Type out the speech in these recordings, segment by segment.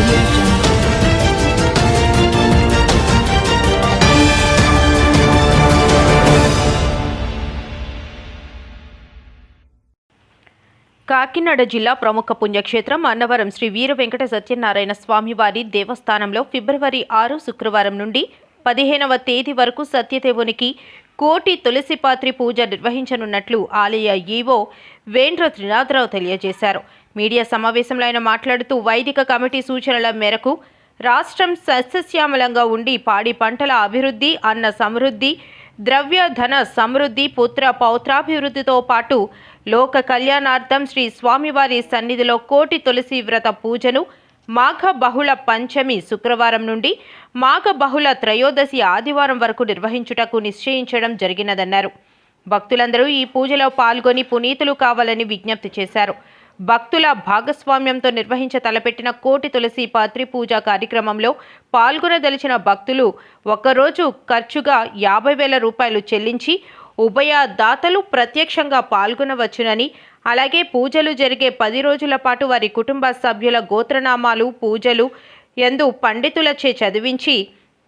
Audio Jungle. Kakinada జిల్లా ప్రముఖ పుణ్యక్షేత్రం అన్నవరం శ్రీ వీర వెంకట సత్యనారాయణ స్వామివారి దేవస్థానంలో ఫిబ్రవరి 6 శుక్రవారం నుండి 15వ తేదీ వరకు సత్యదేవునికి కోటి తులసిపాత్రి పూజ నిర్వహించనున్నట్లు ఆలయ ఈవో వేంద్ర త్రినాథరావు తెలియజేశారు. మీడియా సమావేశంలో ఆయన మాట్లాడుతూ వైదిక కమిటీ సూచనల మేరకు రాష్ట్రం సస్యశ్యామలంగా ఉండి పాడి పంటల అభివృద్ధి, అన్న సమృద్ధి, ద్రవ్య ధన సమృద్ధి, పుత్ర పౌత్రాభివృద్ధితో పాటు లోక కళ్యాణార్థం శ్రీ స్వామివారి సన్నిధిలో కోటి తులసి వ్రత పూజను మాఘ బహుళ పంచమి శుక్రవారం నుండి మాఘ బహుళ త్రయోదశి ఆదివారం వరకు నిర్వహించుటకు నిశ్చయించడం జరిగినదన్నారు. భక్తులందరూ ఈ పూజలో పాల్గొని పునీతులు కావాలని విజ్ఞప్తి చేశారు. భక్తుల భాగస్వామ్యంతో నిర్వహించ తలపెట్టిన కోటి తులసి పాత్రి పూజా కార్యక్రమంలో పాల్గొనదలిచిన భక్తులు ఒక్కరోజు ఖర్చుగా 50,000 రూపాయలు చెల్లించి ఉభయ దాతలు ప్రత్యక్షంగా పాల్గొనవచ్చునని, అలాగే పూజలు జరిగే 10 రోజుల పాటు వారి కుటుంబ సభ్యుల గోత్రనామాలు పూజలు యందు పండితులచే చదివించి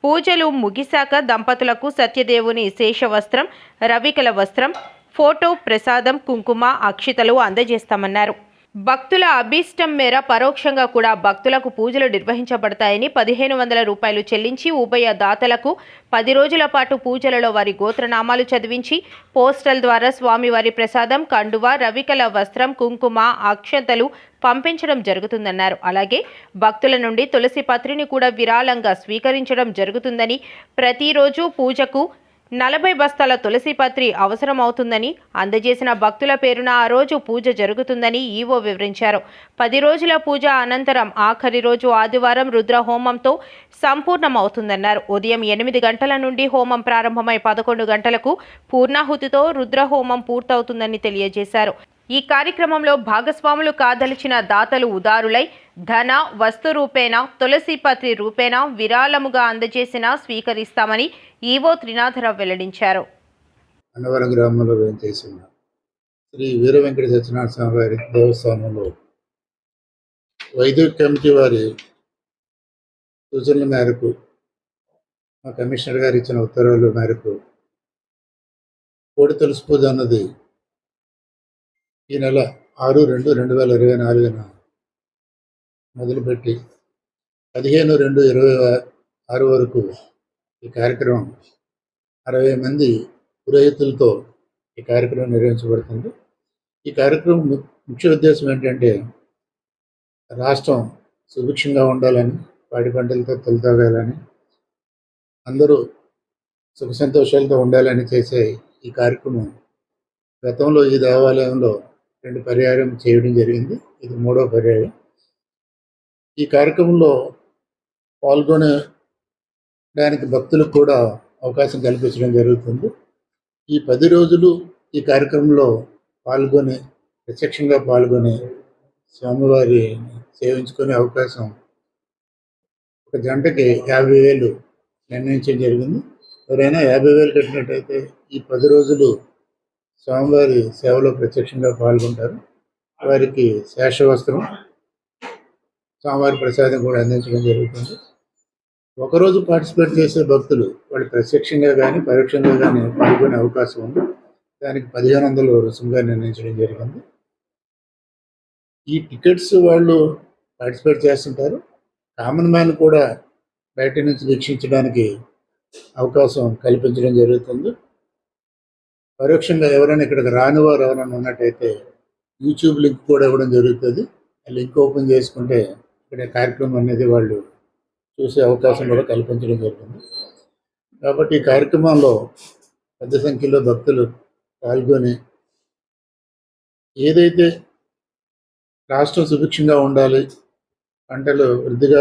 పూజలు ముగిశాక దంపతులకు సత్యదేవుని శేషవస్త్రం, రవికల వస్త్రం, ఫోటో, ప్రసాదం, కుంకుమ, అక్షితలు అందజేస్తామన్నారు. భక్తుల అభీష్టం మేర పరోక్షంగా కూడా భక్తులకు పూజలు నిర్వహించబడతాయని 1,500 రూపాయలు చెల్లించి ఉభయ దాతలకు 10 రోజుల పాటు పూజలలో వారి గోత్రనామాలు చదివించి పోస్టల్ ద్వారా స్వామివారి ప్రసాదం, కండువ, రవికల వస్త్రం, కుంకుమ, అక్షతలు పంపించడం జరుగుతుందన్నారు. అలాగే భక్తుల నుండి తులసి పత్రిని కూడా విరాళంగా స్వీకరించడం జరుగుతుందని, ప్రతిరోజు పూజకు 40 బస్తాల తులసి పత్రి అవసరమవుతుందని, అందజేసిన భక్తుల పేరున ఆ రోజు పూజ జరుగుతుందని ఈవో వివరించారు. 10 రోజుల పూజ అనంతరం ఆఖరి రోజు ఆదివారం రుద్ర హోమంతో సంపూర్ణమవుతుందన్నారు. ఉదయం 8 గంటల నుండి హోమం ప్రారంభమై 11 గంటలకు పూర్ణాహుతితో రుద్రహోమం పూర్తవుతుందని తెలియజేశారు. ఈ కార్యక్రమంలో భాగస్వాములు కాదలిచిన దాతలు ఉదారులై ధన, వస్తు రూపేణ, తులసి పత్రి రూపేణ విరాళముగా అందజేసినా స్వీకరిస్తామని ఈవో త్రినాథరావు వెల్లడించారు. అన్నవరం గ్రామంలో వేంచేసిన శ్రీ వీర వెంకట సత్యనారాయణ స్వామి వారి దేవస్థానంలో వైదిక కమిటీ వారి సూచనల మేరకు, మా కమిషనర్ గారు ఇచ్చిన ఉత్తర్వుల మేరకు కోటి తులసి పూజ అన్నది ఈ నెల 6/2/2024 మొదలుపెట్టి 15/2/26 వరకు ఈ కార్యక్రమం 60 మంది పురోహితులతో ఈ కార్యక్రమం నిర్వహించబడుతుంది. ఈ కార్యక్రమం ముఖ్య ఉద్దేశం ఏంటంటే రాష్ట్రం సుభిక్షంగా ఉండాలని, పాడి పంటలతో తొలతగాలని, అందరూ సుఖ సంతోషాలతో ఉండాలని చేసే ఈ కార్యక్రమం గతంలో ఈ దేవాలయంలో 2 పర్యాయం చేయడం జరిగింది. ఇది 3వ పర్యాయం. ఈ కార్యక్రమంలో పాల్గొనడానికి భక్తులకు కూడా అవకాశం కల్పించడం జరుగుతుంది. ఈ 10 రోజులు ఈ కార్యక్రమంలో ప్రత్యక్షంగా పాల్గొని స్వామివారి సేవించుకునే అవకాశం ఒక జంటకి 50,000 నిర్ణయించడం జరిగింది. ఎవరైనా 50,000 కట్టినట్టయితే ఈ 10 రోజులు స్వామివారి సేవలో ప్రత్యక్షంగా పాల్గొంటారు. వారికి శేషవస్త్రం, స్వామివారి ప్రసాదం కూడా అందించడం జరుగుతుంది. ఒకరోజు పార్టిసిపేట్ చేసే భక్తులు వాళ్ళు ప్రత్యక్షంగా కానీ పరోక్షంగా కానీ పాల్గొనే అవకాశం ఉంది. దానికి 1,500 రుసుముగా నిర్ణయించడం జరిగింది. ఈ టికెట్స్ వాళ్ళు పార్టిసిపేట్ చేస్తుంటారు. కామన్ మ్యాన్ కూడా బయట నుంచి వీక్షించడానికి అవకాశం కల్పించడం జరుగుతుంది. పరోక్షంగా ఎవరైనా ఇక్కడికి రాని వారు ఎవరైనా ఉన్నట్టయితే యూట్యూబ్ లింక్ కూడా ఇవ్వడం జరుగుతుంది. ఆ లింక్ ఓపెన్ చేసుకుంటే ఇక్కడ కార్యక్రమం అనేది వాళ్ళు చూసే అవకాశం కూడా కల్పించడం జరుగుతుంది. కాబట్టి ఈ కార్యక్రమంలో పెద్ద సంఖ్యలో భక్తులు పాల్గొని ఏదైతే రాష్ట్రం సుభిక్షంగా ఉండాలి, పంటలు వృద్ధిగా,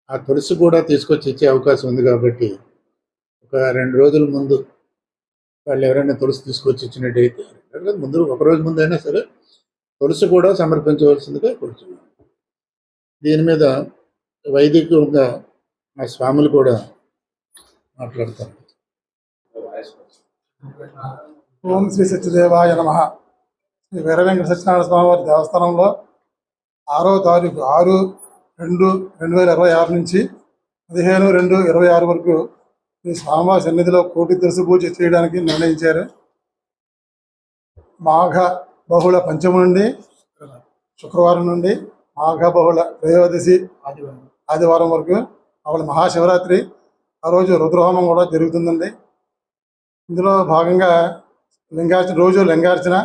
ఆ తులసి కూడా తీసుకొచ్చి ఇచ్చే అవకాశం ఉంది. కాబట్టి ఒక 2 రోజుల ముందు వాళ్ళు ఎవరైనా తులసి తీసుకొచ్చి ఇచ్చినట్టయితే, ముందు ఒక రోజు ముందు అయినా సరే తులసి కూడా సమర్పించవలసిందిగా కోరుతున్నాను. దీని మీద వైదికంగా మా స్వాములు కూడా మాట్లాడతారు. ఓం శ్రీ సత్యదేవాయ నమః. శ్రీ వీర వెంకట సత్యనారాయణ స్వామి వారి దేవస్థానంలో 6వ తారీఖు 6 2026 నుంచి 15/2/26 వరకు ఈ స్వామివారి సన్నిధిలో కోటి తులసి పూజ చేయడానికి నిర్ణయించారు. మాఘ బహుళ పంచమి నుండి శుక్రవారం నుండి మాఘ బహుళ త్రయోదశి ఆదివారం వరకు అవళ మహాశివరాత్రి ఆ రోజు రుద్రహోమం కూడా జరుగుతుందండి. ఇందులో భాగంగా రోజు లింగార్చన,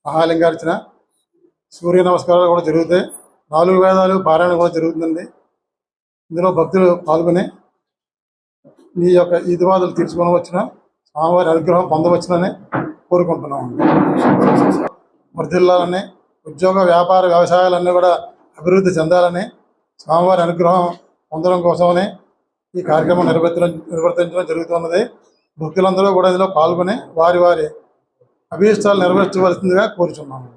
మహాలింగార్చన, సూర్య నమస్కారాలు కూడా జరుగుతాయి. 4 వేదాలు పారాయణ కూడా జరుగుతుందండి. ఇందులో భక్తులు పాల్గొని మీ యొక్క ఈదివాదులు తీర్చుకొని వచ్చిన స్వామివారి అనుగ్రహం పొందవచ్చునని కోరుకుంటున్నాం. వర్ధిల్లాలని, ఉద్యోగ వ్యాపార వ్యవసాయాలన్నీ కూడా అభివృద్ధి చెందాలని, స్వామివారి అనుగ్రహం పొందడం కోసమని ఈ కార్యక్రమం నిర్వర్తించడం జరుగుతున్నది. భక్తులందరూ కూడా ఇందులో పాల్గొని వారి వారి అభీష్టాలు నెరవేర్చవలసిందిగా కోరుచున్నాము.